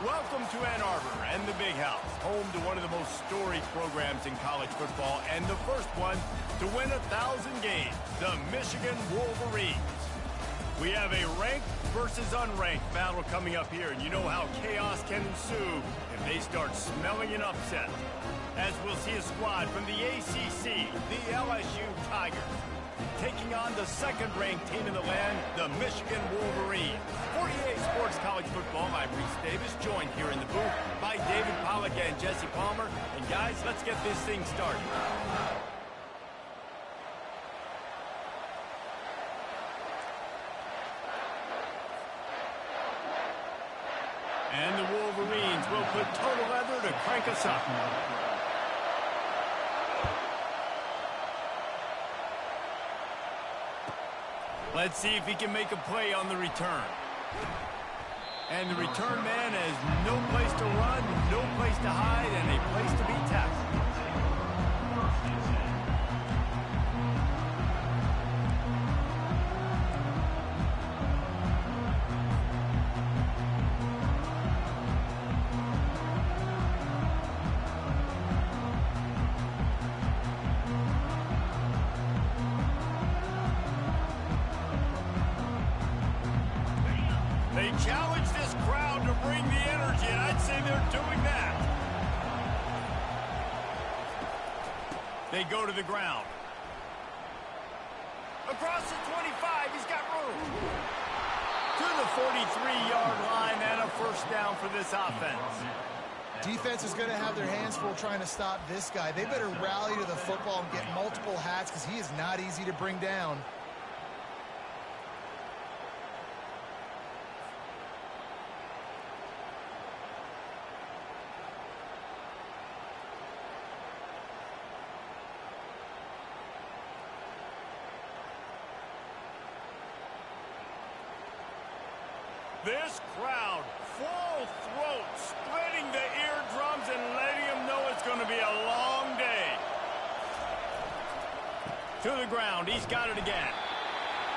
Welcome to Ann Arbor and the Big House, home to one of the most storied programs in college football and the first one to win 1,000 games, the Michigan Wolverines. We have a ranked versus unranked battle coming up here, and you know how chaos can ensue if they start smelling an upset. As we'll see a squad from the ACC, the LSU Tigers, taking on the second-ranked team in the land, the Michigan Wolverines. For EA Sports College Football, I'm Reese Davis, joined here in the booth by David Pollack and Jesse Palmer. And guys, let's get this thing started. And the Wolverines will put total leather to crank us up. Let's see if he can make a play on the return. And the return man has no place to run, no place to hide, and a place to be tackled. They challenge this crowd to bring the energy, and I'd say they're doing that. They go to the ground. Across the 25, he's got room. To the 43-yard line, and a first down for this offense. Defense is going to have their hands full trying to stop this guy. They better rally to the football and get multiple hats because he is not easy to bring down. This crowd, full throat, splitting the eardrums and letting them know it's going to be a long day. To the ground, he's got it again.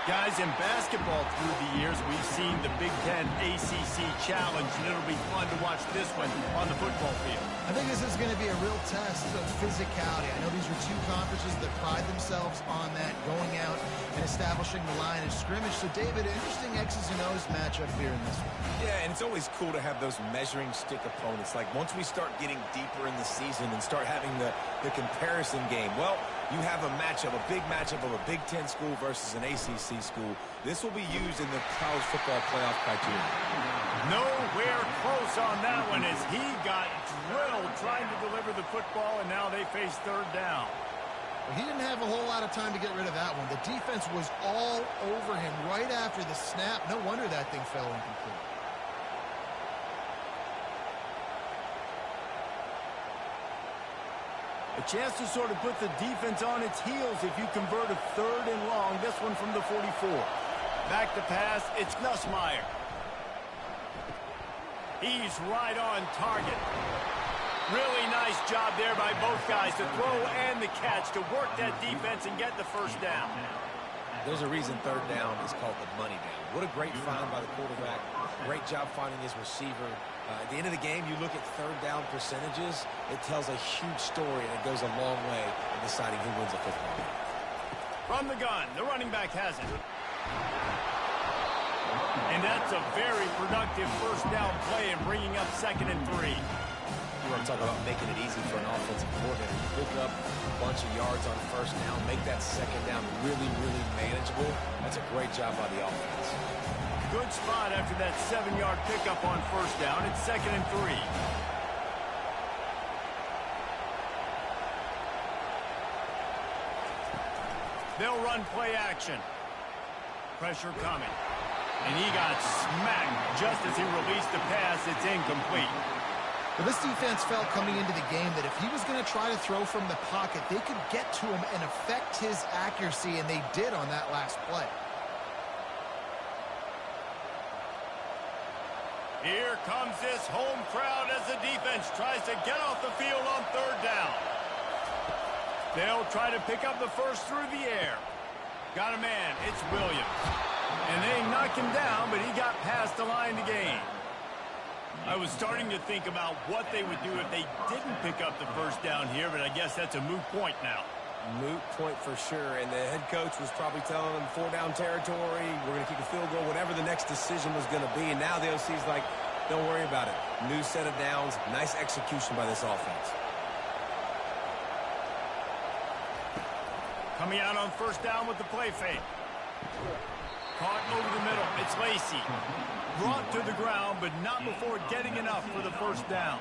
Guys, in basketball through the years, we've seen the Big Ten ACC Challenge, and it'll be fun to watch this one on the football field. I think this is going to be a real test of physicality. I know these are two conferences that pride themselves on that, going out and establishing the line of scrimmage. So, David, interesting X's and O's matchup here in this one. Yeah, and it's always cool to have those measuring stick opponents. Like, once we start getting deeper in the season and start having the comparison game, well, you have a matchup, a big matchup of a Big Ten school versus an ACC school. This will be used in the college football playoff criteria. Nowhere close on that one as he got drilled trying to deliver the football, and now they face third down. Well, he didn't have a whole lot of time to get rid of that one. The defense was all over him right after the snap. No wonder that thing fell incomplete. A chance to sort of put the defense on its heels if you convert a third and long. This one from the 44. Back to pass, it's Nussmeier. He's right on target. Really nice job there by both guys to throw and the catch to work that defense and get the first down. There's a reason third down is called the money down. What a great find by the quarterback. Great job finding his receiver. At the end of the game, you look at third down percentages, it tells a huge story, and it goes a long way in deciding who wins a football game. From the gun, the running back has it. And that's a very productive first down play and bringing up 2nd and 3. You want to talk about making it easy for an offensive coordinator. You pick up a bunch of yards on first down, make that second down really, really manageable. That's a great job by the offense. Good spot after that 7-yard pickup on first down. It's 2nd and 3. They'll run play action. Pressure coming. And he got smacked just as he released the pass. It's incomplete. Well, this defense felt coming into the game that if he was going to try to throw from the pocket, they could get to him and affect his accuracy, and they did on that last play. Here comes this home crowd as the defense tries to get off the field on third down. They'll try to pick up the first through the air. Got a man. It's Williams. And they knock him down, but he got past the line to gain. I was starting to think about what they would do if they didn't pick up the first down here, but I guess that's a moot point now. Moot point for sure, and the head coach was probably telling them 4-down territory, we're going to kick a field goal, whatever the next decision was going to be, and now the OC's like, don't worry about it. New set of downs, nice execution by this offense. Coming out on first down with the play fake. Caught over the middle. It's Lacey. Brought to the ground, but not before getting enough for the first down.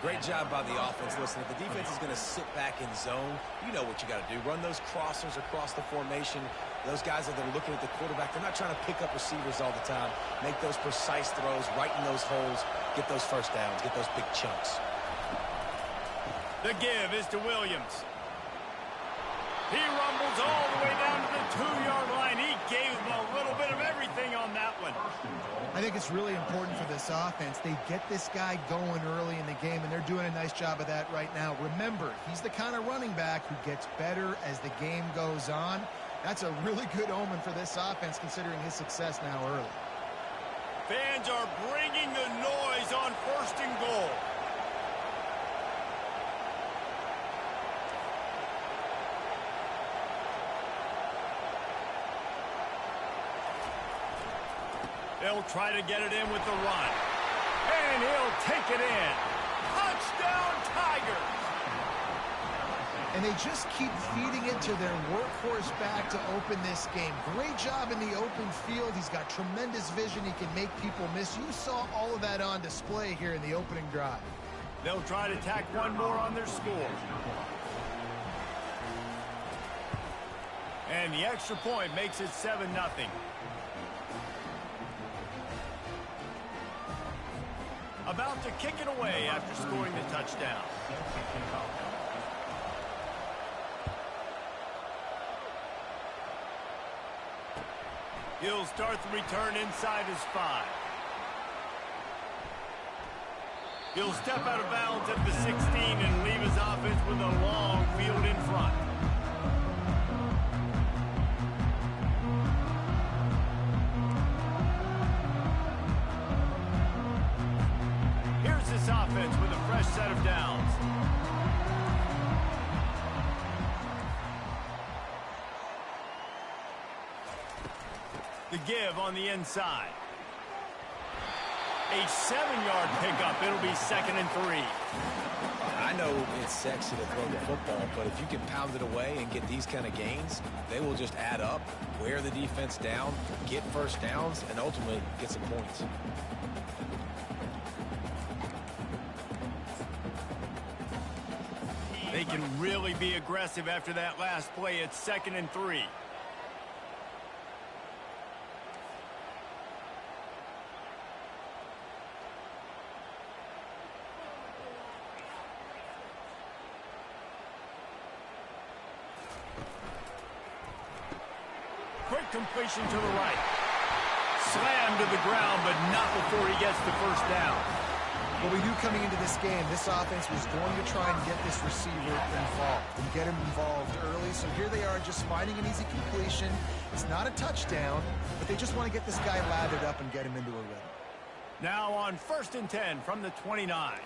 Great job by the offense. Listen, if the defense is going to sit back in zone, you know what you got to do. Run those crossers across the formation. Those guys that are looking at the quarterback, they're not trying to pick up receivers all the time. Make those precise throws, right in those holes, get those first downs, get those big chunks. The give is to Williams. He rumbles all the way down to the 2-yard line. He gave them a little bit of everything on that one. I think it's really important for this offense. They get this guy going early in the game, and they're doing a nice job of that right now. Remember, he's the kind of running back who gets better as the game goes on. That's a really good omen for this offense, considering his success now early. Fans are bringing the noise on first and goal. They'll try to get it in with the run. And he'll take it in. Touchdown, Tigers! And they just keep feeding it to their workhorse back to open this game. Great job in the open field. He's got tremendous vision. He can make people miss. You saw all of that on display here in the opening drive. They'll try to tack one more on their score. And the extra point makes it 7-0. About to kick it away after scoring the touchdown. He'll start the return inside his 5. He'll step out of bounds at the 16 and leave his offense with a long field in front. Here's this offense with a fresh set of downs. The give on the inside. A 7-yard pickup. It'll be 2nd and 3. I know it's sexy to throw the football, but if you can pound it away and get these kind of gains, they will just add up, wear the defense down, get first downs, and ultimately get some points. They can really be aggressive after that last play. It's 2nd and 3. Quick completion to the right. Slammed to the ground, but not before he gets the first down. What we knew coming into this game, this offense was going to try and get this receiver involved and get him involved early. So here they are just finding an easy completion. It's not a touchdown, but they just want to get this guy lathered up and get him into a rhythm. Now on 1st and 10 from the 29.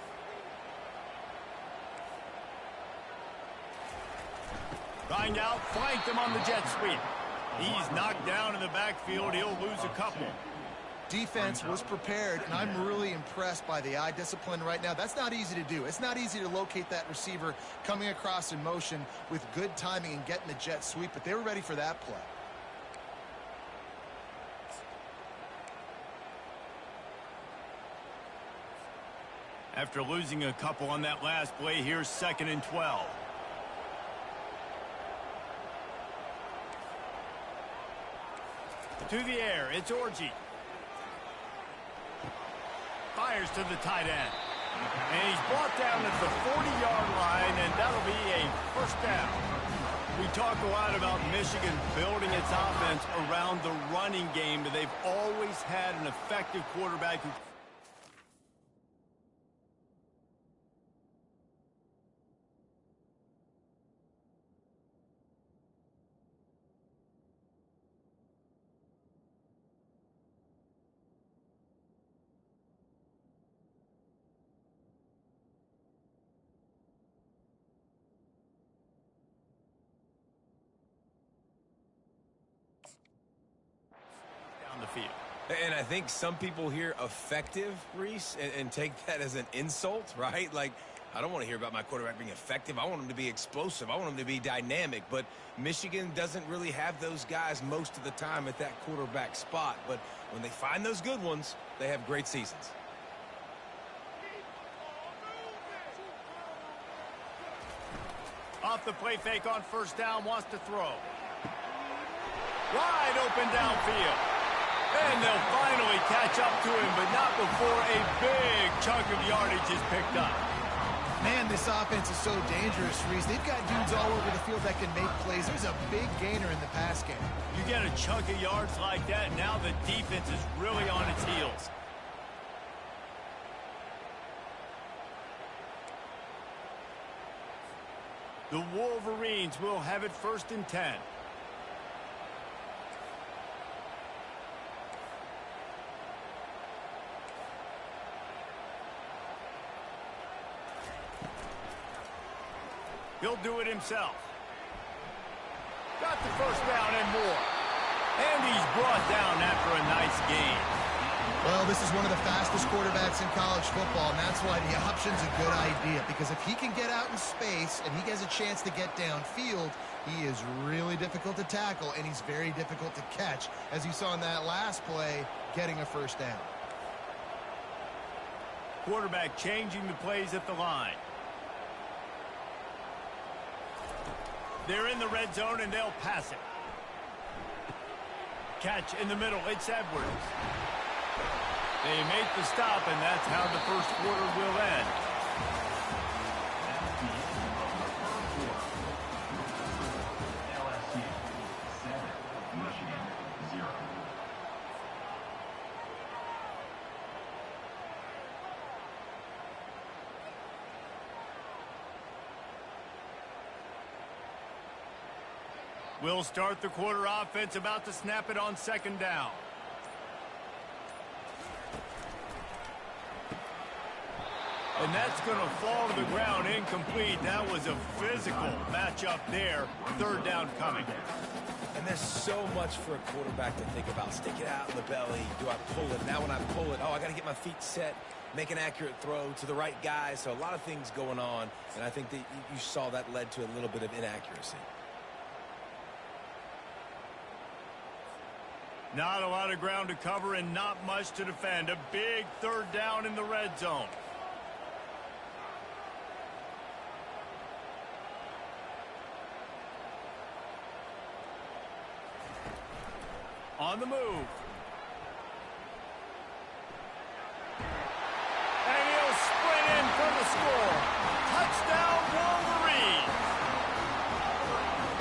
Find out, flanked him on the jet sweep. He's knocked down in the backfield. He'll lose a couple. Defense was prepared, and I'm really impressed by the eye discipline right now. That's not easy to do. It's not easy to locate that receiver coming across in motion with good timing and getting the jet sweep, but they were ready for that play. After losing a couple on that last play, here's 2nd and 12. To the air, it's Orji. Fires to the tight end. And he's brought down at the 40-yard line, and that'll be a first down. We talk a lot about Michigan building its offense around the running game, but they've always had an effective quarterback who... field. And I think some people hear effective, Reese, and take that as an insult, right? Like, I don't want to hear about my quarterback being effective. I want him to be explosive. I want him to be dynamic. But Michigan doesn't really have those guys most of the time at that quarterback spot. But when they find those good ones, they have great seasons. Off the play fake on first down, wants to throw. Wide open downfield. And they'll finally catch up to him, but not before a big chunk of yardage is picked up. Man, this offense is so dangerous, Reese. They've got dudes all over the field that can make plays. There's a big gainer in the pass game. You get a chunk of yards like that, now the defense is really on its heels. The Wolverines will have it 1st and 10. He'll do it himself. Got the first down and more. And he's brought down after a nice gain. Well, this is one of the fastest quarterbacks in college football, and that's why the option's a good idea. Because if he can get out in space and he has a chance to get downfield, he is really difficult to tackle, and he's very difficult to catch, as you saw in that last play, getting a first down. Quarterback changing the plays at the line. They're in the red zone, and they'll pass it. Catch in the middle. It's Edwards. They make the stop, and that's how the first quarter will end. LSU 7, Michigan 0. We'll start the quarter offense, about to snap it on 2nd down. And that's going to fall to the ground incomplete. That was a physical matchup there. 3rd down coming. And there's so much for a quarterback to think about. Stick it out in the belly. Do I pull it? Now when I pull it, I got to get my feet set, make an accurate throw to the right guy. So a lot of things going on. And I think that you saw that led to a little bit of inaccuracy. Not a lot of ground to cover and not much to defend. A big 3rd down in the red zone. On the move. And he'll sprint in for the score. Touchdown, Wolverine.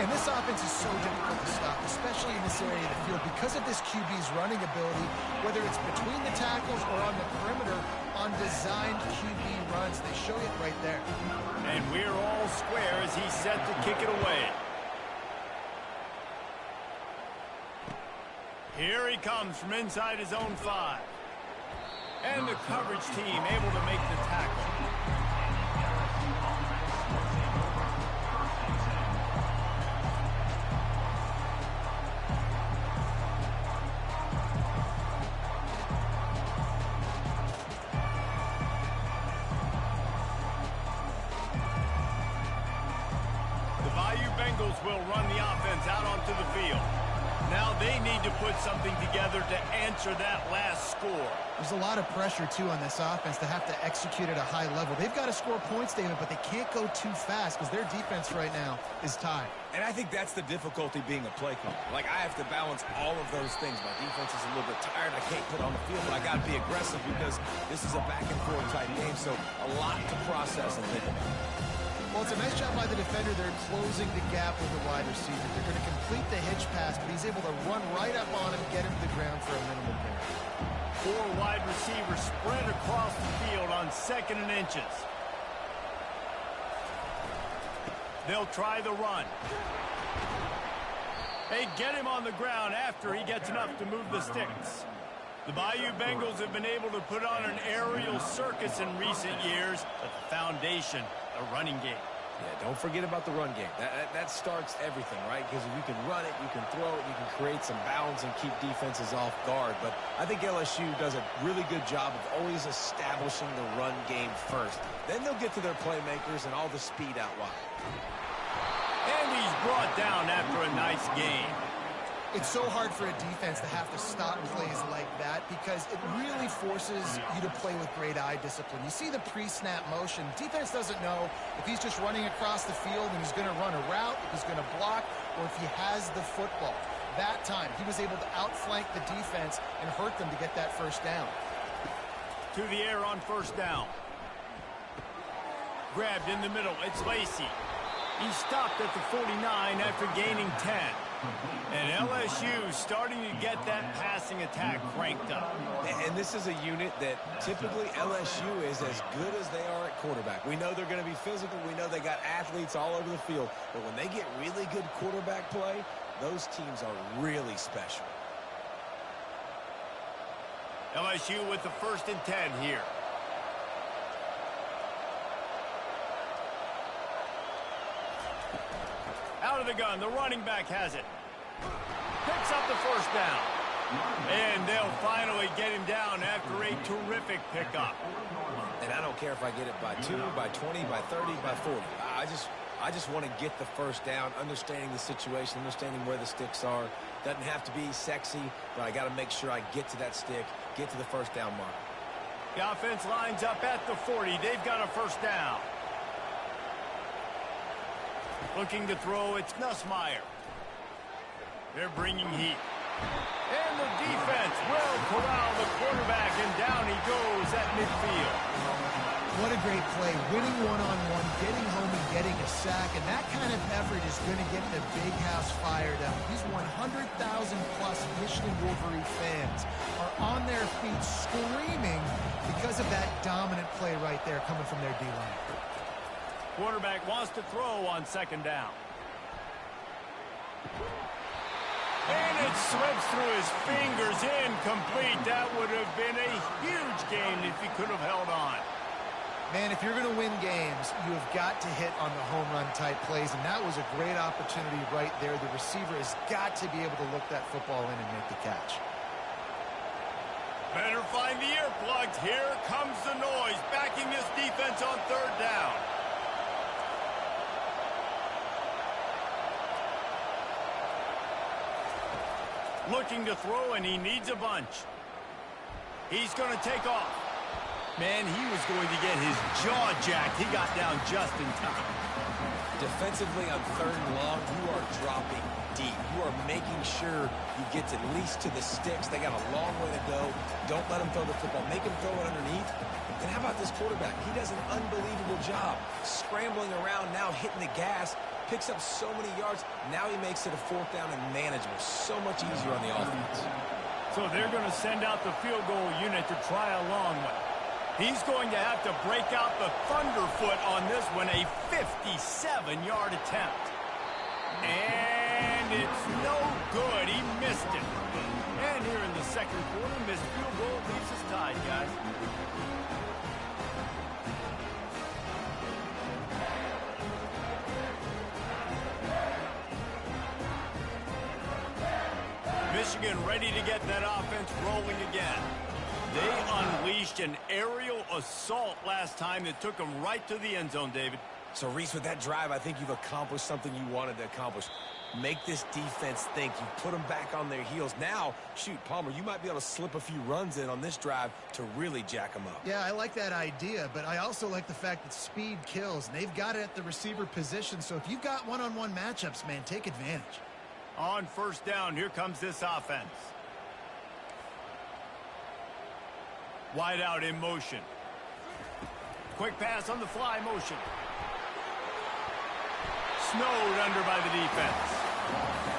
And this offense is so difficult to stop, especially in this area of the field, because of this QB's running ability, whether it's between the tackles or on the perimeter on designed QB runs. They show it right there. And we're all square as he's set to kick it away. Here he comes from inside his own 5. And the coverage team able to make the tackle. The Bayou Bengals will run the offense out onto the field. Now they need to put something together to answer that last score. There's a lot of pressure, too, on this offense to have to execute at a high level. They've got to score points, David, but they can't go too fast because their defense right now is tied. And I think that's the difficulty being a play caller. Like, I have to balance all of those things. My defense is a little bit tired. I can't put on the field, but I got to be aggressive because this is a back-and-forth type game, so a lot to process and think about. Well, it's a nice job by the defender. They're closing the gap with the wide receiver. They're going to complete the hitch pass, but he's able to run right up on him, get him to the ground for a minimum gain. 4 wide receivers spread across the field on 2nd and inches. They'll try the run. They get him on the ground after he gets enough to move the sticks. The Bayou Bengals have been able to put on an aerial circus in recent years, but the foundation, the running game. Yeah, don't forget about the run game. That starts everything, right? Because if you can run it, you can throw it, you can create some bounds and keep defenses off guard. But I think LSU does a really good job of always establishing the run game first. Then they'll get to their playmakers and all the speed out wide. And he's brought down after a nice game. It's so hard for a defense to have to stop plays like that because it really forces you to play with great eye discipline. You see the pre-snap motion. Defense doesn't know if he's just running across the field and he's going to run a route, if he's going to block, or if he has the football. That time, he was able to outflank the defense and hurt them to get that first down. To the air on first down. Grabbed in the middle. It's Lacey. He stopped at the 49 after gaining 10. And LSU starting to get that passing attack cranked up. And this is a unit that typically LSU is as good as they are at quarterback. We know they're going to be physical. We know they got athletes all over the field. But when they get really good quarterback play, those teams are really special. LSU with the 1st and 10 here. Out of the gun, the running back has it. Picks up the first down. And they'll finally get him down after a terrific pickup. And I don't care if I get it by 2, by 20, by 30, by 40. I just want to get the first down, understanding the situation, understanding where the sticks are. Doesn't have to be sexy, but I got to make sure I get to that stick, get to the first down mark. The offense lines up at the 40. They've got a first down. Looking to throw, it's Nussmeier. They're bringing heat. And the defense will corral the quarterback, and down he goes at midfield. What a great play. Winning one-on-one, getting home and getting a sack, and that kind of effort is going to get the big house fired up. These 100,000-plus Michigan Wolverine fans are on their feet screaming because of that dominant play right there coming from their D-line. Quarterback wants to throw on second down. And it slips through his fingers, incomplete. That would have been a huge game if he could have held on. Man, if you're going to win games, you have got to hit on the home run type plays, and that was a great opportunity right there. The receiver has got to be able to look that football in and make the catch. Better find the earplugs. Here comes the noise, backing this defense on third down. Looking to throw, and he needs a bunch. He's going to take off. Man, he was going to get his jaw jacked. He got down just in time. Defensively on third and long, you are dropping deep. You are making sure you get at least to the sticks. They got a long way to go. Don't let them throw the football. Make them throw it underneath. And how about this quarterback? He does an unbelievable job scrambling around, now hitting the gas. Picks up so many yards. Now he makes it a fourth down and manageable. So much easier on the offense. So they're going to send out the field goal unit to try a long one. He's going to have to break out the thunderfoot on this one, a 57-yard attempt. And it's no good. He missed it. And here in the second quarter, missed field goal leaves us tied, guys. Michigan ready to get that offense rolling again. They unleashed an aerial assault last time that took them right to the end zone, David. So, Reese, with that drive, I think you've accomplished something you wanted to accomplish. Make this defense think. You put them back on their heels. Now, shoot, Palmer, you might be able to slip a few runs in on this drive to really jack them up. Yeah, I like that idea, but I also like the fact that speed kills. And they've got it at the receiver position, so if you've got one-on-one matchups, man, take advantage. On first down, here comes this offense. Wide out in motion. Quick pass on the fly motion. Snowed under by the defense.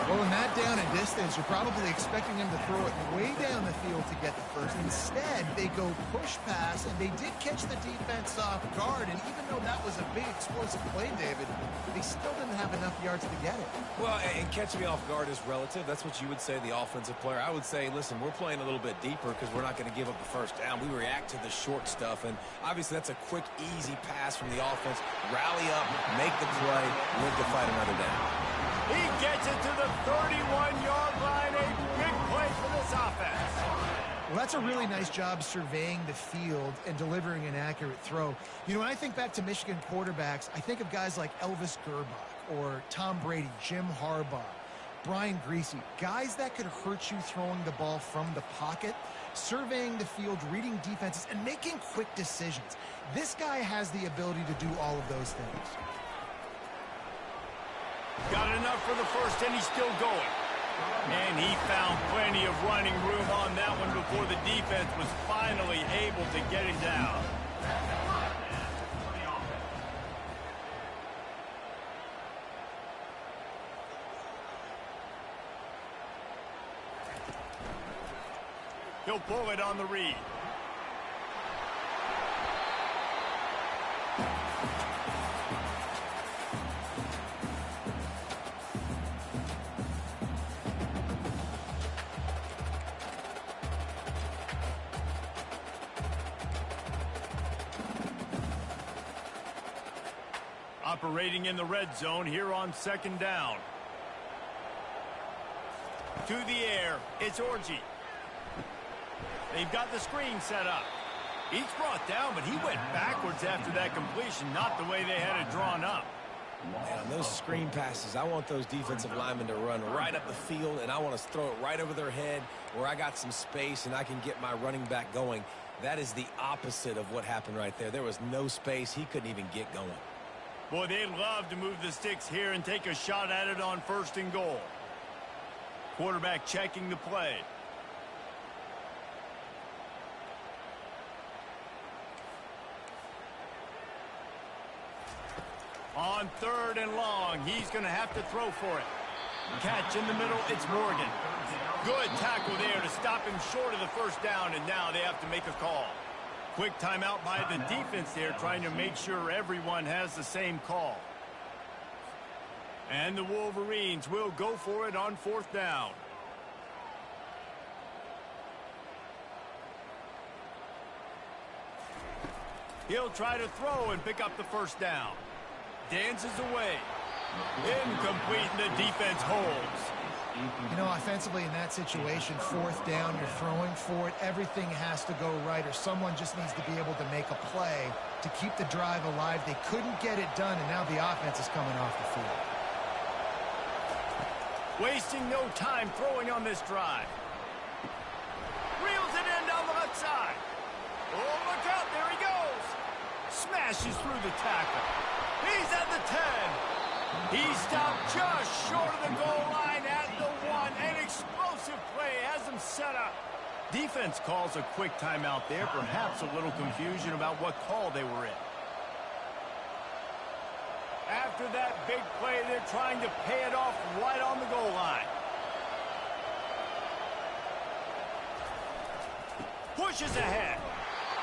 Well, in that down and distance, you're probably expecting him to throw it way down the field to get the first. Instead, they go push pass, and they did catch the defense off guard. And even though that was a big explosive play, David, they still didn't have enough yards to get it. Well, and catching me off guard is relative. That's what you would say, the offensive player. I would say, listen, we're playing a little bit deeper because we're not going to give up the first down. We react to the short stuff, and obviously that's a quick, easy pass from the offense. Rally up, make the play, live to fight another down. He gets it to the 31-yard line. A big play for this offense. Well, that's a really nice job surveying the field and delivering an accurate throw. You know, when I think back to Michigan quarterbacks, I think of guys like Elvis Gerbach or Tom Brady, Jim Harbaugh, Brian Griese, guys that could hurt you throwing the ball from the pocket, surveying the field, reading defenses, and making quick decisions. This guy has the ability to do all of those things. Got enough for the first, and he's still going. And he found plenty of running room on that one before the defense was finally able to get it down. He'll pull it on the read. Operating in the red zone here on second down. To the air, it's Orji. They've got the screen set up. He's brought down, but he went backwards after that completion, not the way they had it drawn up. Man, on those screen passes, I want those defensive linemen to run right up the field, and I want to throw it right over their head where I got some space and I can get my running back going. That is the opposite of what happened right there. There was no space. He couldn't even get going. Boy, they'd love to move the sticks here and take a shot at it on 1st and goal. Quarterback checking the play. On 3rd and long, he's going to have to throw for it. Catch in the middle, it's Morgan. Good tackle there to stop him short of the first down, and now they have to make a call. Quick timeout by the defense there, trying to make sure everyone has the same call. And the Wolverines will go for it on 4th down. He'll try to throw and pick up the first down. Dances away. Incomplete, and the defense holds. You know, offensively in that situation, 4th down, you're throwing for it. Everything has to go right, or someone just needs to be able to make a play to keep the drive alive. They couldn't get it done, and now the offense is coming off the field. Wasting no time throwing on this drive. Reels it in down the left side. Oh, look out, there he goes. Smashes through the tackle. He's at the 10. He stopped just short of the goal line at the 1. An explosive play has him set up. Defense calls a quick timeout there. Perhaps a little confusion about what call they were in. After that big play, they're trying to pay it off right on the goal line. Pushes ahead.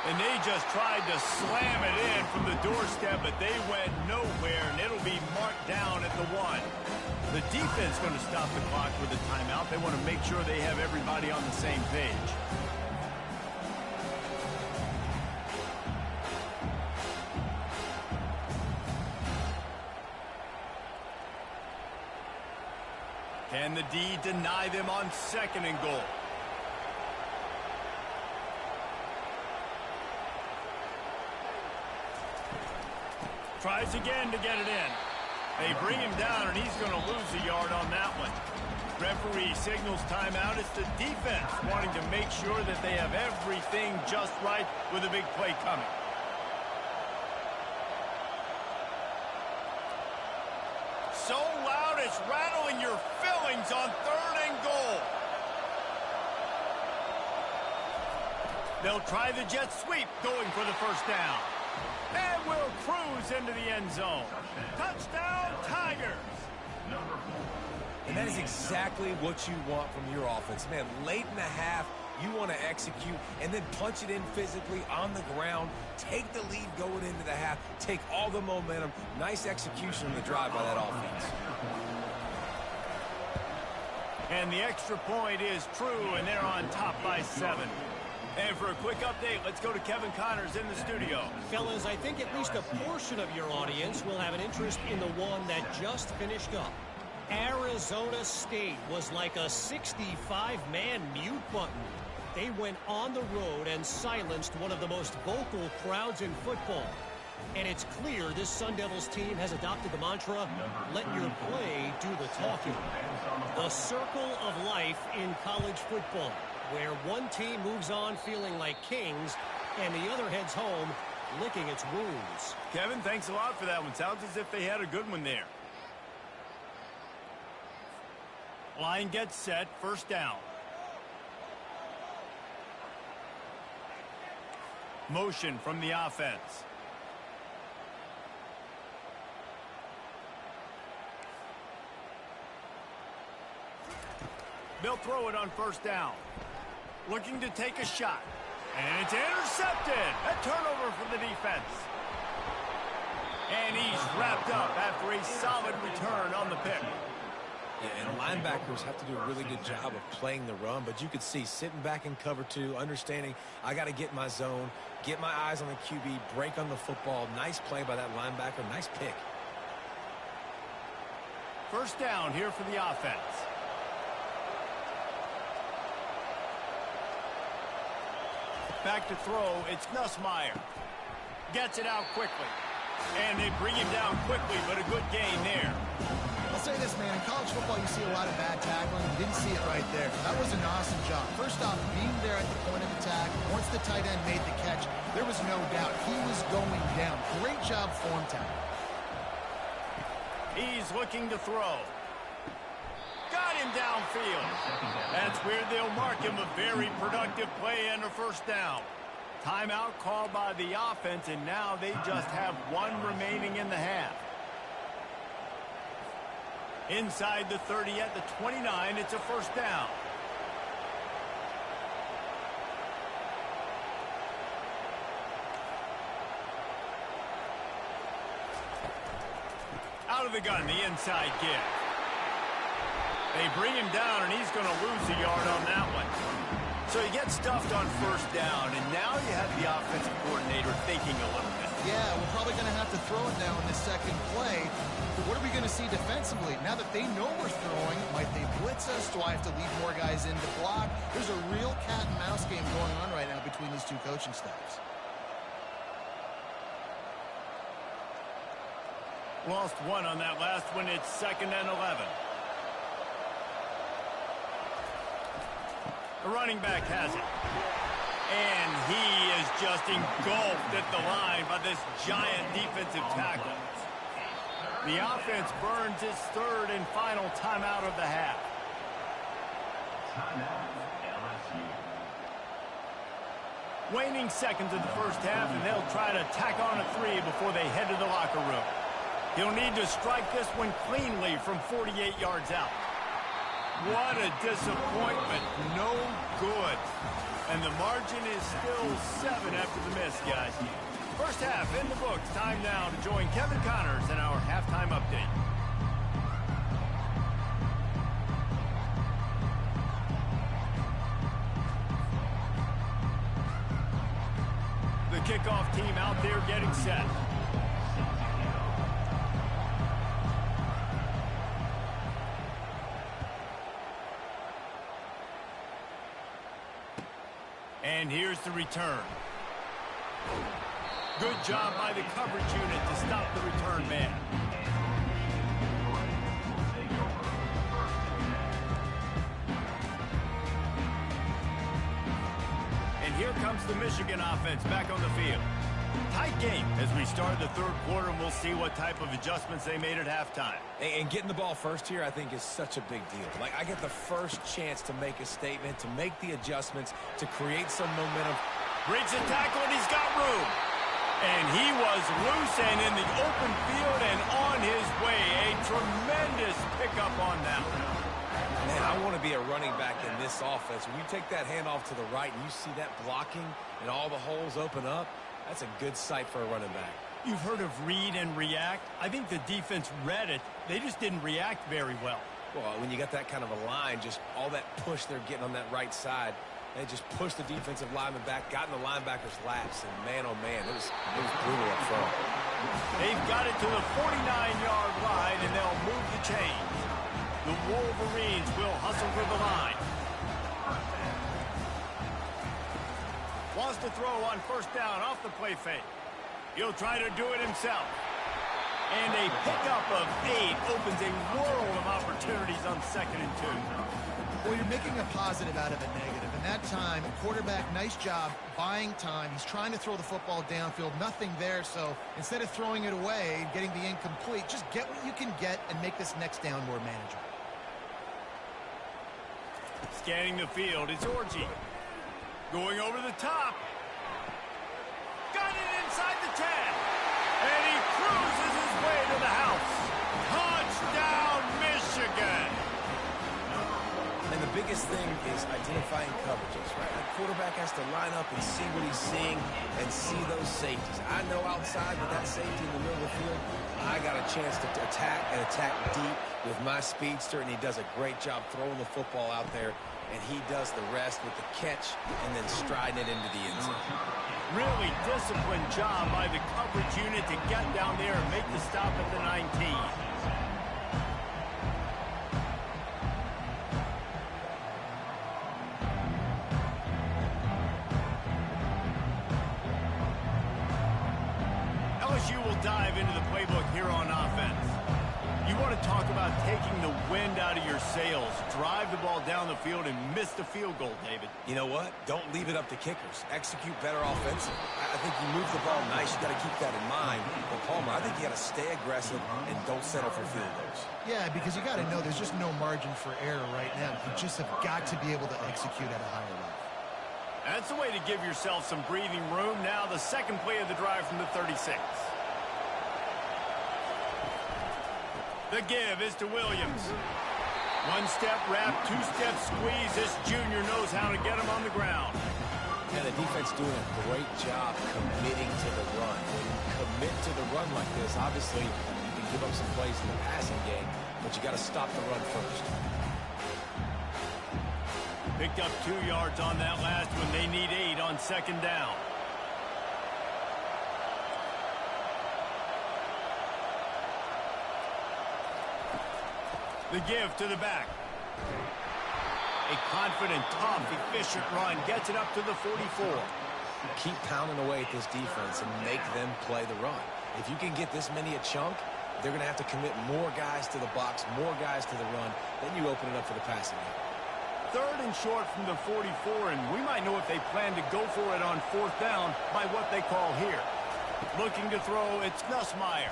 And they just tried to slam it in from the doorstep, but they went nowhere, and it'll be marked down at the 1. The defense going to stop the clock with a timeout. They want to make sure they have everybody on the same page. Can the D deny them on 2nd and goal? Tries again to get it in. They bring him down, and he's going to lose a yard on that one. Referee signals timeout. It's the defense wanting to make sure that they have everything just right with a big play coming. So loud it's rattling your fillings on 3rd and goal. They'll try the jet sweep going for the first down. And will cruise into the end zone. Touchdown, Tigers. And And that is exactly what you want from your offense. Man, late in the half, you want to execute and then punch it in physically on the ground, take the lead going into the half, take all the momentum. Nice execution in the drive by that offense. And the extra point is true, and they're on top by 7. And for a quick update, let's go to Kevin Connors in the studio. Fellas, I think at least a portion of your audience will have an interest in the one that just finished up. Arizona State was like a 65-man mute button. They went on the road and silenced one of the most vocal crowds in football. And it's clear this Sun Devils team has adopted the mantra, let your play do the talking. The circle of life in college football, where one team moves on feeling like kings and the other heads home licking its wounds. Kevin, thanks a lot for that one. Sounds as if they had a good one there. Line gets set, first down. Motion from the offense. They'll throw it on first down. Looking to take a shot. And it's intercepted. A turnover for the defense. And he's wrapped up after a solid return on the pick. And linebackers have to do a really good job of playing the run, but you could see sitting back in cover 2, understanding I got to get my zone, get my eyes on the QB, break on the football. Nice play by that linebacker. Nice pick. First down here for the offense. Back to throw, it's Nussmeier. Gets it out quickly. And they bring him down quickly, but a good gain there. I'll say this, man. In college football, you see a lot of bad tackling. You didn't see it right there. That was an awesome job. First off, being there at the point of attack, once the tight end made the catch, there was no doubt he was going down. Great job form tackle. He's looking to throw. Got him downfield. That's where they'll mark him a very productive play and a first down. Timeout called by the offense, and now they just have one remaining in the half. Inside the 30 at the 29, it's a first down. Out of the gun, the inside give. They bring him down, and he's going to lose a yard on that one. So he gets stuffed on first down, and now you have the offensive coordinator thinking a little bit. Yeah, we're probably going to have to throw it now in this second play. But what are we going to see defensively? Now that they know we're throwing, might they blitz us? Do I have to leave more guys in to block? There's a real cat and mouse game going on right now between these two coaching staffs. Lost one on that last one. It's 2nd and 11. The running back has it. And he is just engulfed at the line by this giant defensive tackle. The offense burns its 3rd and final timeout of the half. Timeout, LSU. Waning seconds of the first half, and they'll try to tack on a 3 before they head to the locker room. He'll need to strike this one cleanly from 48 yards out. What a disappointment. No good. And the margin is still 7 after the miss, guys. First half in the books. Time now to join Kevin Connors in our halftime update. The kickoff team out there getting set. And here's the return. Good job by the coverage unit to stop the return man. And here comes the Michigan offense back on the field. Tight game as we start the 3rd quarter, and we'll see what type of adjustments they made at halftime. And getting the ball first here, I think, is such a big deal. Like, I get the first chance to make a statement, to make the adjustments, to create some momentum. Breaks a tackle, and he's got room. And he was loose and in the open field and on his way. A tremendous pickup on that one. I want to be a running back in this offense. When you take that handoff to the right and you see that blocking and all the holes open up, that's a good sight for a running back. You've heard of read and react. I think the defense read it. They just didn't react very well. Well, when you got that kind of a line, just all that push they're getting on that right side, they just pushed the defensive lineman back, got in the linebacker's laps, and man, oh man, it was brutal up front. They've got it to the 49-yard line, and they'll move the chains. The Wolverines will hustle for the line. Wants to throw on first down off the play fake. He'll try to do it himself. And a pickup of 8 opens a world of opportunities on 2nd and 2. Well, you're making a positive out of a negative. And that time, quarterback, nice job buying time. He's trying to throw the football downfield. Nothing there. So instead of throwing it away and getting the incomplete, just get what you can get and make this next down more manageable. Scanning the field, it's Orji. Going over the top. Got it inside the 10. And he cruises his way to the house. Touchdown, Michigan. And the biggest thing is identifying coverages, right? The quarterback has to line up and see what he's seeing and see those safeties. I know outside with that safety in the middle of the field, I got a chance to attack and attack deep with my speedster, and he does a great job throwing the football out there, and he does the rest with the catch and then striding it into the end zone. Really disciplined job by the coverage unit to get down there and make the stop at the 19. LSU will dive into the playbook here on offense. You want to talk about taking the wind out of your sails. Drive the ball down the field and miss the field goal, David. You know what? Don't leave it up to kickers. Execute better offensively. I think you move the ball nice. You got to keep that in mind. But Palmer, I think you got to stay aggressive and don't settle for field goals. Yeah, because you got to know there's just no margin for error right now. You just have got to be able to execute at a higher level. That's the way to give yourself some breathing room. Now the second play of the drive from the 36. The give is to Williams. One-step wrap, two-step squeeze. This junior knows how to get him on the ground. And the defense doing a great job committing to the run. When you commit to the run like this, obviously you can give up some plays in the passing game, but you got to stop the run first. Picked up 2 yards on that last one. They need 8 on 2nd down. The give to the back. A confident, tough, efficient run. Gets it up to the 44. Keep pounding away at this defense and make them play the run. If you can get this many a chunk, they're going to have to commit more guys to the box, more guys to the run. Then you open it up for the passing game. 3rd and short from the 44, and we might know if they plan to go for it on 4th down by what they call here. Looking to throw, it's Nussmeier.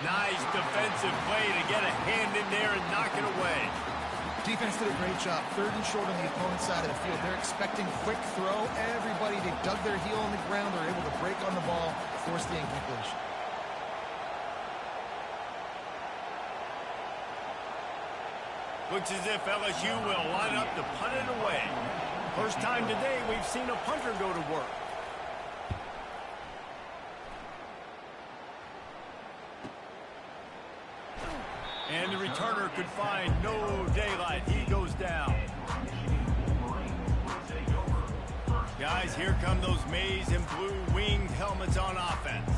Nice defensive play to get a hand in there and knock it away. Defense did a great job. 3rd and short on the opponent's side of the field. They're expecting quick throw. Everybody, they dug their heel on the ground. They're able to break on the ball, force the incompletion. Looks as if LSU will line up to punt it away. First time today we've seen a punter go to work. And the returner could find no daylight. He goes down. Guys, here come those maize and blue winged helmets on offense.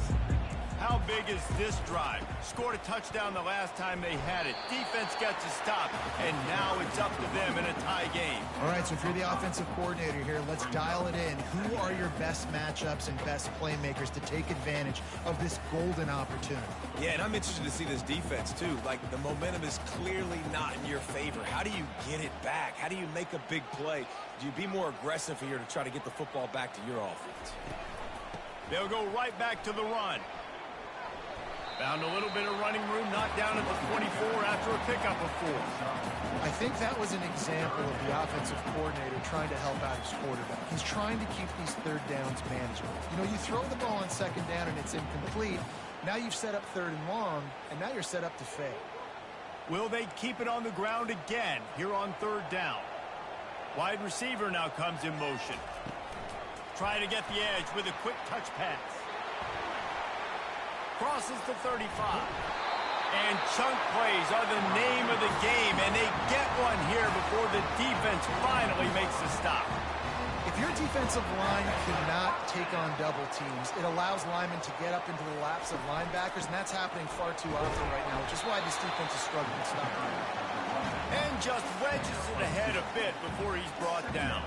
How big is this drive? Scored a touchdown the last time they had it. Defense gets a stop, and now it's up to them in a tie game. All right, so if you're the offensive coordinator here, let's dial it in. Who are your best matchups and best playmakers to take advantage of this golden opportunity? Yeah, and I'm interested to see this defense, too. Like, the momentum is clearly not in your favor. How do you get it back? How do you make a big play? Do you be more aggressive here to try to get the football back to your offense? They'll go right back to the run. Found a little bit of running room, knocked down at the 24 after a pickup of 4. I think that was an example of the offensive coordinator trying to help out his quarterback. He's trying to keep these 3rd downs manageable. You know, you throw the ball on 2nd down and it's incomplete. Now you've set up 3rd and long, and now you're set up to fail. Will they keep it on the ground again here on 3rd down? Wide receiver now comes in motion. Trying to get the edge with a quick touch pass. Crosses the 35. And chunk plays are the name of the game, and they get one here before the defense finally makes the stop. If your defensive line cannot take on double teams, it allows linemen to get up into the laps of linebackers, and that's happening far too often right now, which is why this defense is struggling to stop them. And just wedges it ahead a bit before he's brought down.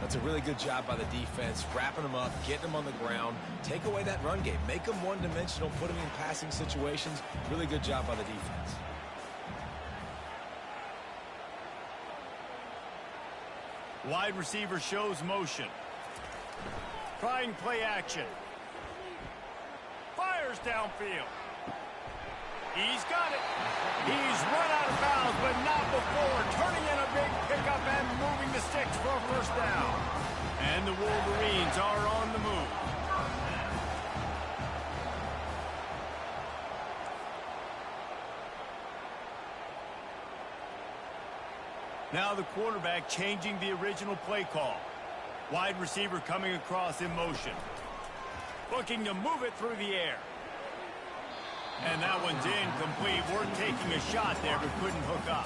That's a really good job by the defense, wrapping them up, getting them on the ground, take away that run game, make them one-dimensional, put them in passing situations. Really good job by the defense. Wide receiver shows motion. Trying play action. Fires downfield. He's got it. He's run out of bounds, but not before. Turning in a big pickup and moving the sticks for a 1st down. And the Wolverines are on the move. Now the quarterback changing the original play call. Wide receiver coming across in motion. Looking to move it through the air. And that one's incomplete. We're taking a shot there, but couldn't hook up.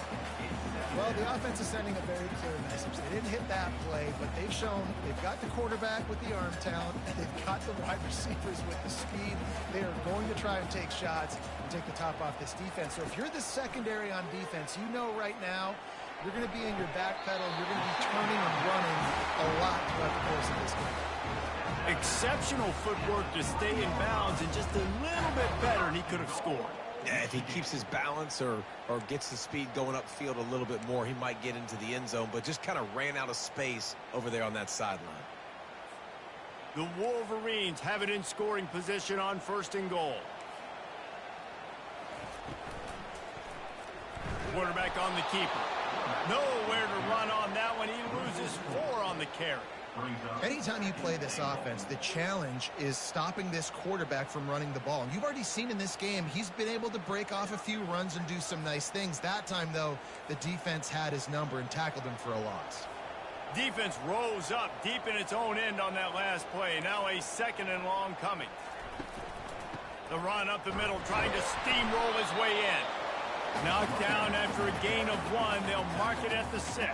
Well, the offense is sending a very clear message. They didn't hit that play, but they've shown they've got the quarterback with the arm talent, and they've got the wide receivers with the speed. They are going to try and take shots and take the top off this defense. So if you're the secondary on defense, you know right now you're going to be in your back pedal, and you're going to be turning and running a lot throughout the course of this game. Exceptional footwork to stay in bounds, and just a little bit better, and he could have scored. Yeah, if he keeps his balance or gets the speed going upfield a little bit more, he might get into the end zone, but just kind of ran out of space over there on that sideline. The Wolverines have it in scoring position on 1st and goal. Quarterback on the keeper. Nowhere to run on that one. He loses 4 on the carry. Anytime you play this offense, the challenge is stopping this quarterback from running the ball. And you've already seen in this game, he's been able to break off a few runs and do some nice things. That time, though, the defense had his number and tackled him for a loss. Defense rose up deep in its own end on that last play. Now a 2nd and long coming. The run up the middle, trying to steamroll his way in. Knocked down after a gain of 1. They'll mark it at the 6.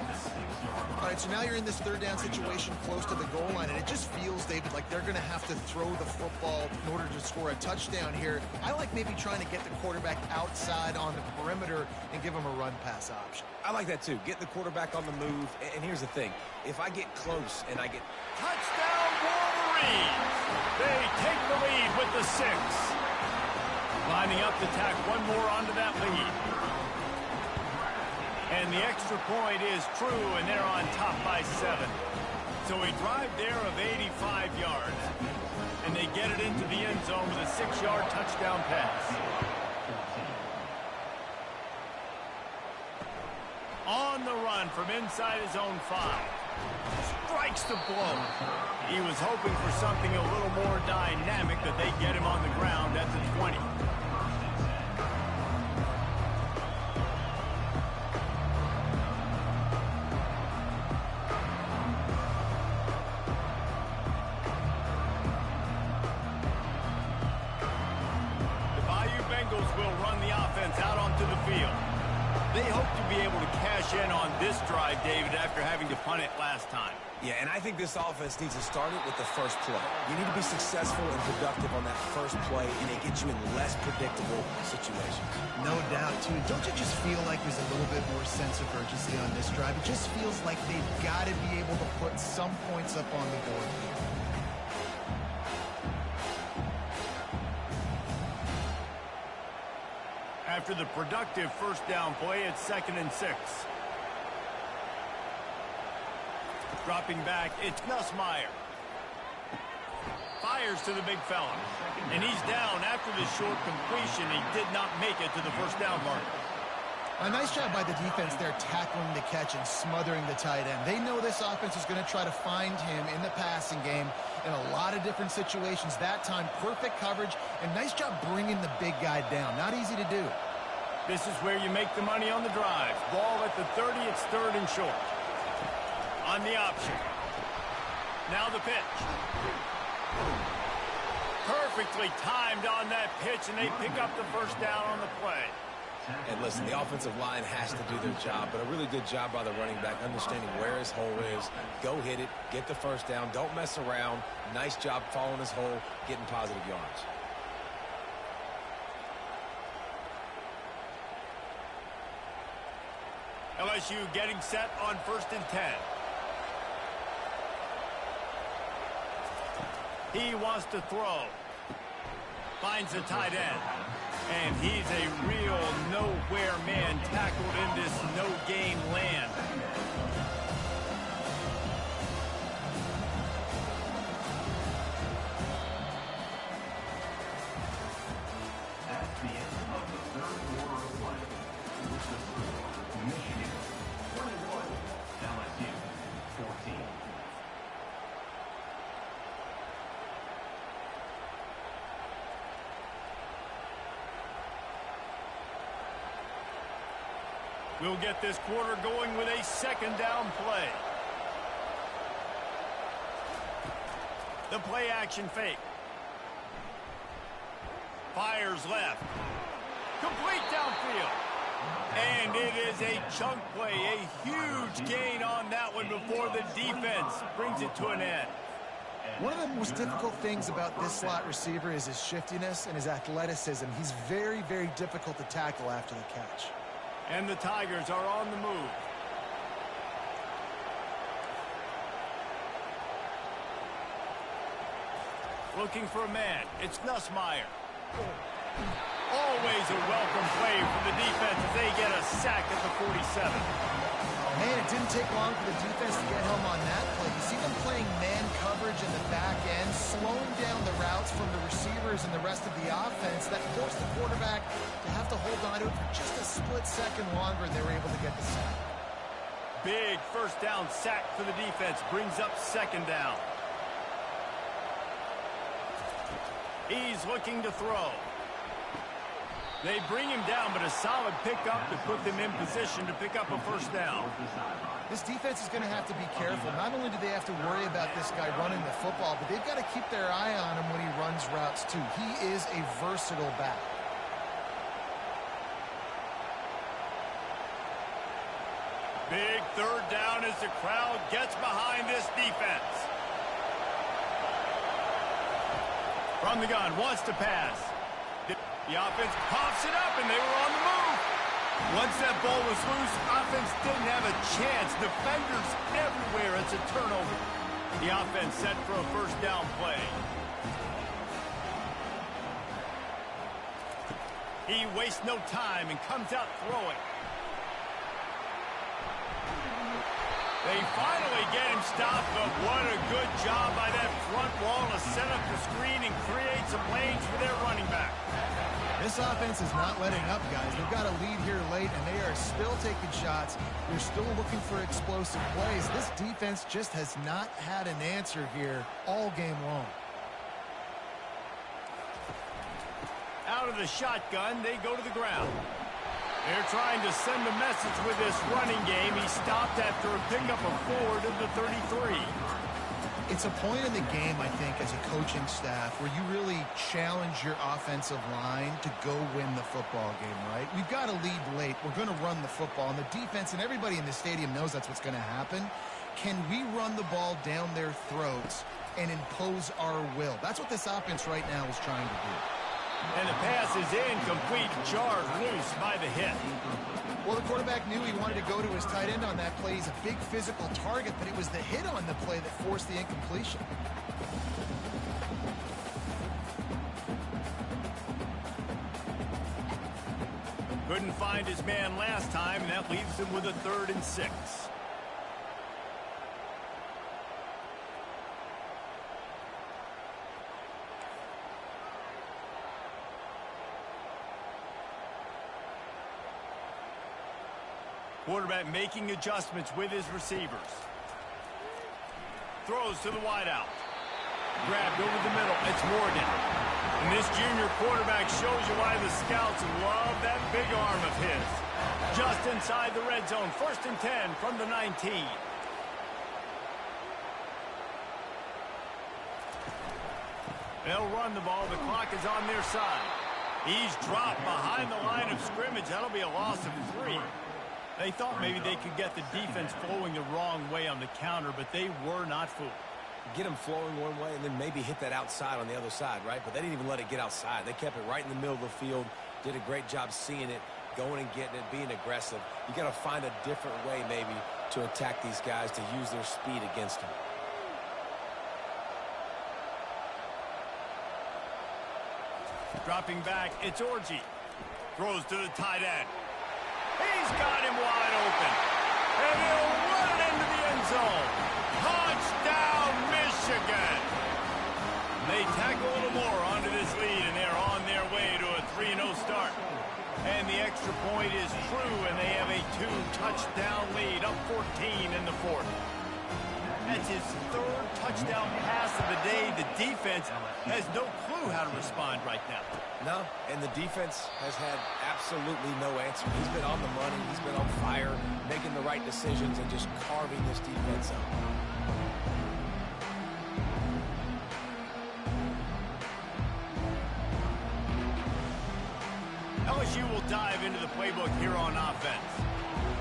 All right, so now you're in this 3rd down situation close to the goal line, and it just feels, David, like they're going to have to throw the football in order to score a touchdown here. I like maybe trying to get the quarterback outside on the perimeter and give him a run-pass option. I like that, too. Get the quarterback on the move. And here's the thing. If I get close and I get... Touchdown, Wolverines! They take the lead with the 6. Lining up to tack one more onto that lead. And the extra point is true, and they're on top by 7. So a drive there of 85 yards. And they get it into the end zone with a 6-yard touchdown pass. On the run from inside his own 5. Strikes the blow. He was hoping for something a little more dynamic, but they get him on the ground at the 20. Will run the offense out onto the field. They hope to be able to cash in on this drive, David, after having to punt it last time. Yeah, and I think this offense needs to start it with the first play. You need to be successful and productive on that first play, and it gets you in less predictable situations. No doubt, too. Don't you just feel like there's a little bit more sense of urgency on this drive? It just feels like they've got to be able to put some points up on the board. After the productive 1st down play, it's 2nd and 6. Dropping back, it's Nussmeier. Fires to the big fella. And he's down after the short completion. He did not make it to the 1st down marker. A nice job by the defense there tackling the catch and smothering the tight end. They know this offense is going to try to find him in the passing game in a lot of different situations. That time, perfect coverage and nice job bringing the big guy down. Not easy to do. This is where you make the money on the drive. Ball at the 30, it's 3rd and short. On the option. Now the pitch. Perfectly timed on that pitch, and they pick up the first down on the play. And listen, the offensive line has to do their job, but a really good job by the running back, understanding where his hole is. Go hit it, get the first down, don't mess around. Nice job following his hole, getting positive yards. LSU getting set on 1st and 10. He wants to throw. Finds a tight end. And he's a real nowhere man tackled in this no-gain land. That's the end of the 3rd quarter of play. With the score, Michigan 21, LSU 14. We'll get this quarter going with a 2nd down play. The play action fake. Fires left. Complete downfield. And it is a chunk play, a huge gain on that one before the defense brings it to an end. One of the most difficult things about this slot receiver is his shiftiness and his athleticism. He's very, very difficult to tackle after the catch. And the Tigers are on the move. Looking for a man. It's Nussmeier. Always a welcome play for the defense as they get a sack at the 47. Man, it didn't take long for the defense to get home on that play. You see them playing man coverage in the back end, slowing down the routes from the receivers and the rest of the offense. That forced the quarterback to have to hold on to it for just a split second longer, and they were able to get the sack. Big 1st down sack for the defense. Brings up 2nd down. He's looking to throw. They bring him down, but a solid pickup to put them in position to pick up a 1st down. This defense is going to have to be careful. Not only do they have to worry about this guy running the football, but they've got to keep their eye on him when he runs routes too. He is a versatile back. Big 3rd down as the crowd gets behind this defense. From the gun, wants to pass. The offense pops it up, and they were on the move. Once that ball was loose, offense didn't have a chance. Defenders everywhere. It's a turnover. The offense set for a 1st down play. He wastes no time and comes out throwing. They finally get him stopped, but what a good job by that front wall to set up the screen and create some lanes for their running back. This offense is not letting up, guys. They've got a lead here late, and they are still taking shots. They're still looking for explosive plays. This defense just has not had an answer here all game long. Out of the shotgun, they go to the ground. They're trying to send a message with this running game. He stopped after a pickup of 4 to the 33. It's a point in the game, I think, as a coaching staff where you really challenge your offensive line to go win the football game, right? We've got to lead late. We're going to run the football, and the defense and everybody in the stadium knows that's what's going to happen. Can we run the ball down their throats and impose our will? That's what this offense right now is trying to do. And the pass is incomplete, jarred loose by the hit. Well, the quarterback knew he wanted to go to his tight end on that play. He's a big physical target, but it was the hit on the play that forced the incompletion. Couldn't find his man last time, and that leaves him with a 3rd and 6. Quarterback making adjustments with his receivers. Throws to the wideout. Grabbed over the middle. It's Morgan. And this junior quarterback shows you why the scouts love that big arm of his. Just inside the red zone, 1st and 10 from the 19. They'll run the ball. The clock is on their side. He's dropped behind the line of scrimmage. That'll be a loss of 3. They thought maybe they could get the defense flowing the wrong way on the counter, but they were not fooled. Get them flowing one way and then maybe hit that outside on the other side, right? But they didn't even let it get outside. They kept it right in the middle of the field, did a great job seeing it, going and getting it, being aggressive. You got to find a different way maybe to attack these guys, to use their speed against them. Dropping back, it's Orji. Throws to the tight end. He's got him wide open. And he'll run it into the end zone. Touchdown, Michigan. They tack a little more onto this lead, and they're on their way to a 3-0 start. And the extra point is true, and they have a 2-touchdown lead, up 14 in the 4th. That's his 3rd touchdown pass of the day. The defense has no clue how to respond right now. No, and the defense has had absolutely no answer. He's been on the money. He's been on fire, making the right decisions and just carving this defense up. LSU will dive into the playbook here on offense.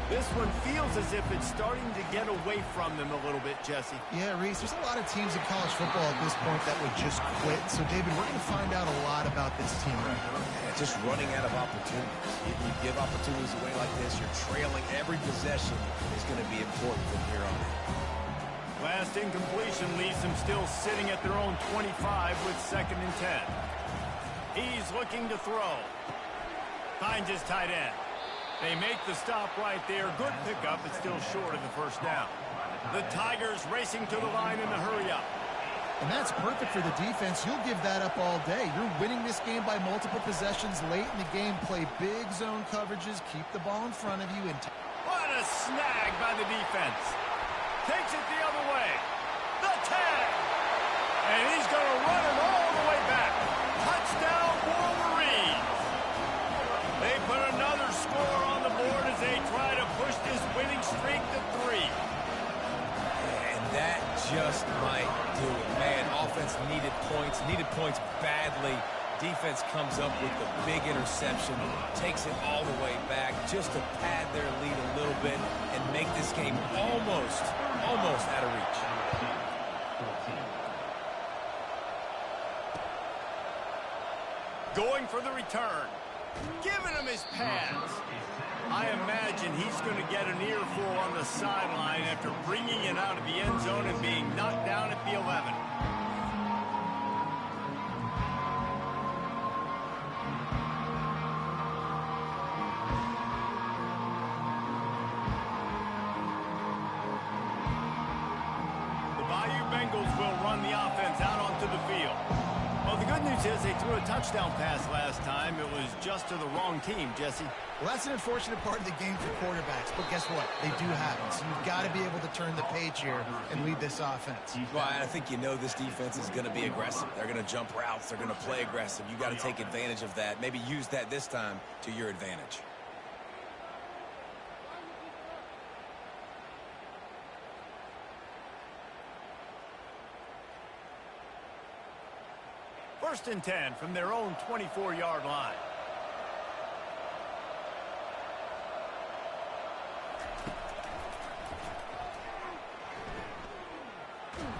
This one feels as if it's starting to get away from them a little bit, Jesse. Yeah, Reese, there's a lot of teams in college football at this point that would just quit. So, David, we're going to find out a lot about this team. Yeah, just running out of opportunities. If you give opportunities away like this, you're trailing. Every possession is going to be important from here on in. Last incompletion leaves them still sitting at their own 25 with 2nd and 10. He's looking to throw. Finds his tight end. They make the stop right there. Good pickup, but still short of the 1st down. The Tigers racing to the line in the hurry-up. And that's perfect for the defense. You'll give that up all day. You're winning this game by multiple possessions late in the game. Play big zone coverages. Keep the ball in front of you. And what a snag by the defense. Takes it the other way. The tag. And he's going to run it all the way back. Touchdown, Wolverines. They put another score on the board as they try to push this winning streak to 3. And that just might do it. Man, offense needed points badly. Defense comes up with the big interception, takes it all the way back just to pad their lead a little bit and make this game almost out of reach. Going for the return. Giving him his pads. I imagine he's going to get an earful on the sideline after bringing it out of the end zone and being knocked down at the 11. The Bayou Bengals will run the offense out onto the field. Well, the good news is they threw a touchdown pass last time. It was just to the wrong team, Jesse. well, that's an unfortunate part of the game for quarterbacks. But guess what? They do happen. So you've got to be able to turn the page here and lead this offense. Well, I think you know this defense is going to be aggressive. They're going to jump routes. They're going to play aggressive. You got to take advantage of that. Maybe use that this time to your advantage. First and 10 from their own 24-yard line.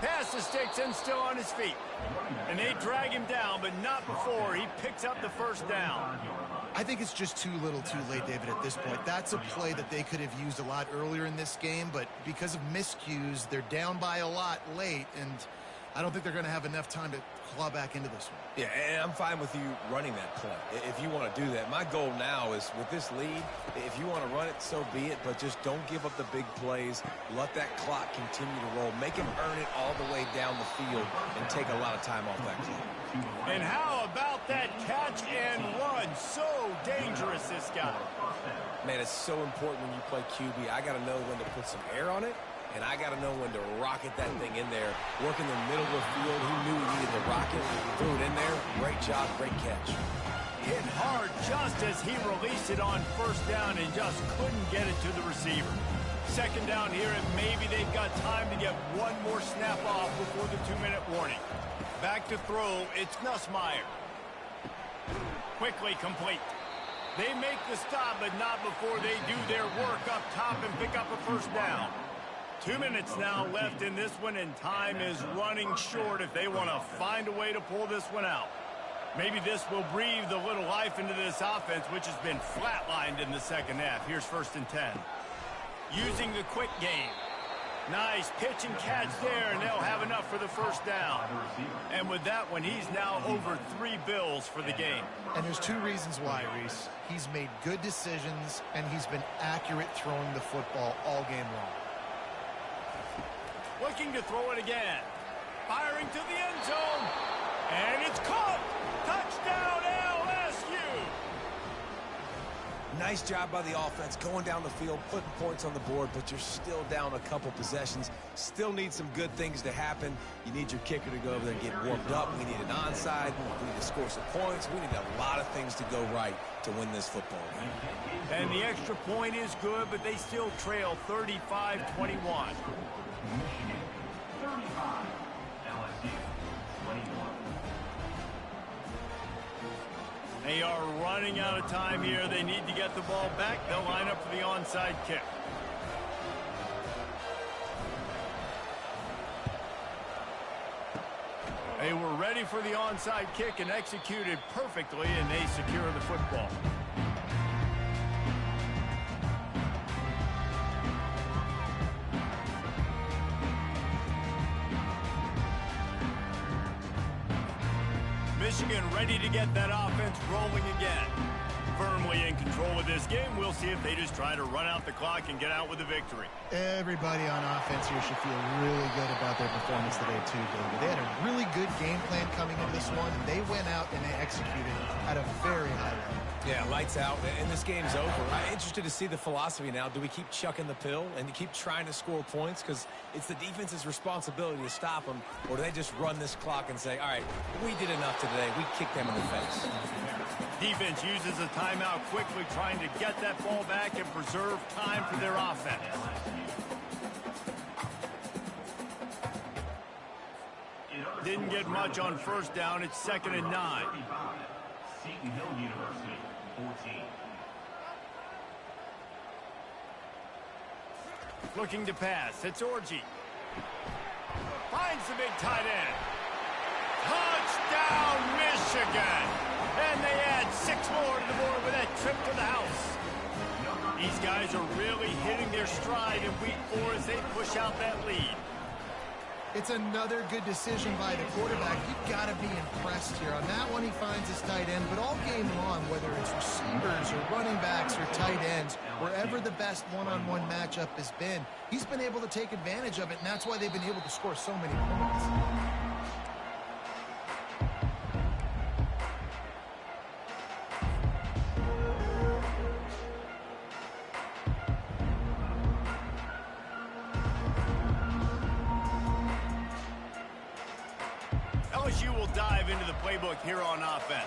Pass to Sticks still on his feet. And they drag him down, but not before he picks up the first down. I think it's just too little too late, David, at this point. That's a play that they could have used a lot earlier in this game, but because of miscues, they're down by a lot late, and I don't think they're going to have enough time to claw back into this one. Yeah, and I'm fine with you running that play if you want to do that. My goal now is with this lead, if you want to run it, so be it, but just don't give up the big plays. Let that clock continue to roll. Make him earn it all the way down the field and take a lot of time off that clock. And how about that catch and run? So dangerous, this guy. Man, it's so important when you play QB. I got to know when to put some air on it and I got to know when to rocket that thing in there. Working the middle of the field, he knew he needed to rocket, threw it in there. Great job, great catch. Hit hard just as he released it on first down and just couldn't get it to the receiver. Second down here, and maybe they've got time to get one more snap off before the 2-minute warning. Back to throw, it's Nussmeier. Quickly complete. They make the stop, but not before they do their work up top and pick up a first down. 2 minutes now left in this one, and time is running short if they want to find a way to pull this one out. Maybe this will breathe a little life into this offense, which has been flatlined in the second half. Here's 1st and 10. Using the quick game. Nice pitch and catch there, and they'll have enough for the first down. And with that one, he's now over 3 bills for the game. And there's 2 reasons why, Reese. He's made good decisions, and he's been accurate throwing the football all game long. Looking to throw it again. Firing to the end zone. And it's caught. Touchdown, LSU. Nice job by the offense going down the field, putting points on the board, but you're still down a couple possessions. Still need some good things to happen. You need your kicker to go over there and get warmed up. We need an onside. We need to score some points. We need a lot of things to go right to win this football game. And the extra point is good, but they still trail 35-21. Michigan 35, LSU 21. They are running out of time here. They need to get the ball back. They'll line up for the onside kick. They were ready for the onside kick and executed perfectly, and they secure the football. Michigan ready to get that offense rolling again. Firmly in control of this game. We'll see if they just try to run out the clock and get out with a victory. Everybody on offense here should feel really good about their performance today, too, David. They had a really good game plan coming into this one, and they went out and they executed at a very high level. Yeah, lights out, and this game's over. I'm interested to see the philosophy now. Do we keep chucking the pill and keep trying to score points? Because it's the defense's responsibility to stop them. Or do they just run this clock and say, all right, we did enough today. We kicked them in the face. Defense uses a timeout quickly, trying to get that ball back and preserve time for their offense. Didn't get much on first down. It's 2nd and 9. Seton Hill University 14. Looking to pass. It's Orji. Finds the big tight end. Touchdown, Michigan! And they add 6 more to the board with that trip to the house. These guys are really hitting their stride in week 4 as they push out that lead. It's another good decision by the quarterback. You've got to be impressed here. On that one, he finds his tight end, but all game long, whether it's receivers or running backs or tight ends, wherever the best one-on-one matchup has been, he's been able to take advantage of it, and that's why they've been able to score so many points. LSU will dive into the playbook here on offense.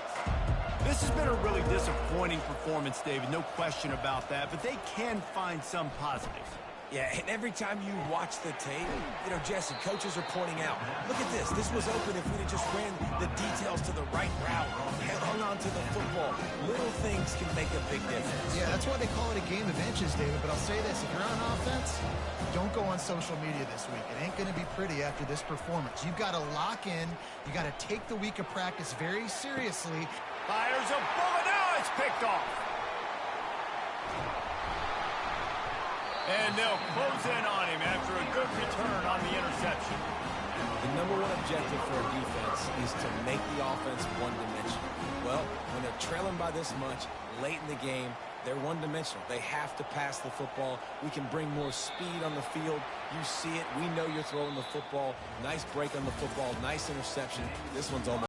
This has been a really disappointing performance, David, no question about that, but they can find some positives. Yeah, and every time you watch the tape, you know, Jesse, coaches are pointing out, look at this. This was open if we'd have just ran the details to the right route, hung on to the football. Little things can make a big difference. Yeah, that's why they call it a game of inches, David. But I'll say this, if you're on offense, don't go on social media this week. It ain't going to be pretty after this performance. You've got to lock in. You got to take the week of practice very seriously. Fires a bullet. Now it's picked off. And they'll close in on him after a good return on the interception. The #1 objective for a defense is to make the offense one-dimensional. Well, when they're trailing by this much late in the game, they're one-dimensional. They have to pass the football. We can bring more speed on the field. You see it. We know you're throwing the football. Nice break on the football. Nice interception. This one's almost